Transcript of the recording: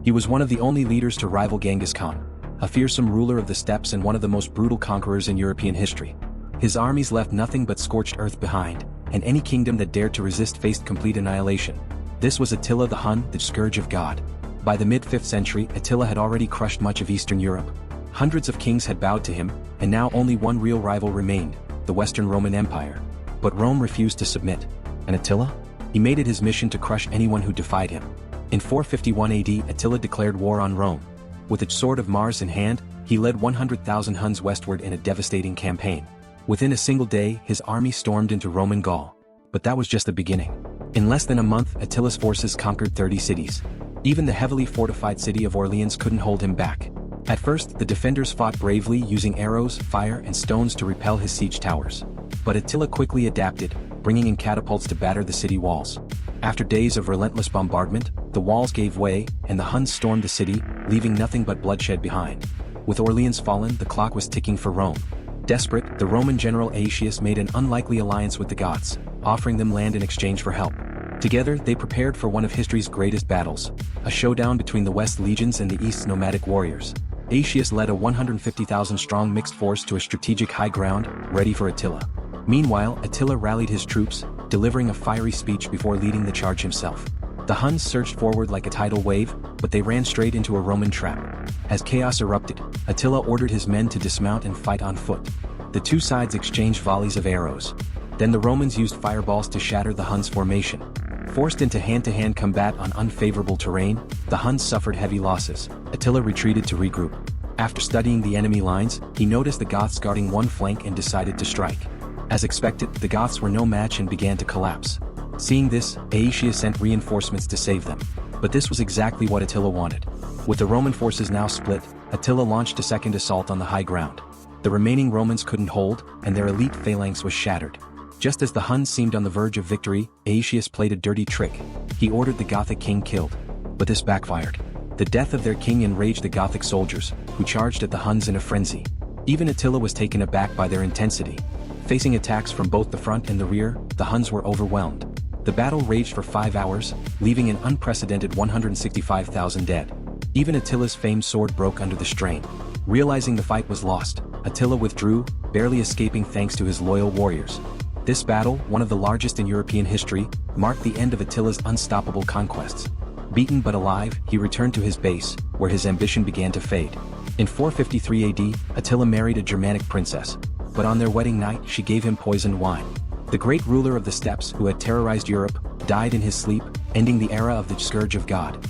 He was one of the only leaders to rival Genghis Khan, a fearsome ruler of the steppes and one of the most brutal conquerors in European history. His armies left nothing but scorched earth behind, and any kingdom that dared to resist faced complete annihilation. This was Attila the Hun, the scourge of God. By the mid-5th century, Attila had already crushed much of Eastern Europe. Hundreds of kings had bowed to him, and now only one real rival remained, the Western Roman Empire. But Rome refused to submit. And Attila? He made it his mission to crush anyone who defied him. In 451 AD, Attila declared war on Rome. With its sword of Mars in hand, he led 100,000 Huns westward in a devastating campaign. Within a single day, his army stormed into Roman Gaul. But that was just the beginning. In less than a month, Attila's forces conquered 30 cities. Even the heavily fortified city of Orleans couldn't hold him back. At first, the defenders fought bravely, using arrows, fire, and stones to repel his siege towers. But Attila quickly adapted, bringing in catapults to batter the city walls. After days of relentless bombardment, the walls gave way, and the Huns stormed the city, leaving nothing but bloodshed behind. With Orleans fallen, the clock was ticking for Rome. Desperate, the Roman general Aetius made an unlikely alliance with the Goths, offering them land in exchange for help. Together, they prepared for one of history's greatest battles, a showdown between the West legions and the East's nomadic warriors. Aetius led a 150,000-strong mixed force to a strategic high ground, ready for Attila. Meanwhile, Attila rallied his troops, delivering a fiery speech before leading the charge himself. The Huns surged forward like a tidal wave, but they ran straight into a Roman trap. As chaos erupted, Attila ordered his men to dismount and fight on foot. The two sides exchanged volleys of arrows. Then the Romans used fireballs to shatter the Huns' formation. Forced into hand-to-hand combat on unfavorable terrain, the Huns suffered heavy losses. Attila retreated to regroup. After studying the enemy lines, he noticed the Goths guarding one flank and decided to strike. As expected, the Goths were no match and began to collapse. Seeing this, Aetius sent reinforcements to save them. But this was exactly what Attila wanted. With the Roman forces now split, Attila launched a second assault on the high ground. The remaining Romans couldn't hold, and their elite phalanx was shattered. Just as the Huns seemed on the verge of victory, Aetius played a dirty trick. He ordered the Gothic king killed. But this backfired. The death of their king enraged the Gothic soldiers, who charged at the Huns in a frenzy. Even Attila was taken aback by their intensity. Facing attacks from both the front and the rear, the Huns were overwhelmed. The battle raged for 5 hours, leaving an unprecedented 165,000 dead. Even Attila's famed sword broke under the strain. Realizing the fight was lost, Attila withdrew, barely escaping thanks to his loyal warriors. This battle, one of the largest in European history, marked the end of Attila's unstoppable conquests. Beaten but alive, he returned to his base, where his ambition began to fade. In 453 AD, Attila married a Germanic princess. But on their wedding night, she gave him poisoned wine. The great ruler of the steppes, who had terrorized Europe, died in his sleep, ending the era of the scourge of God.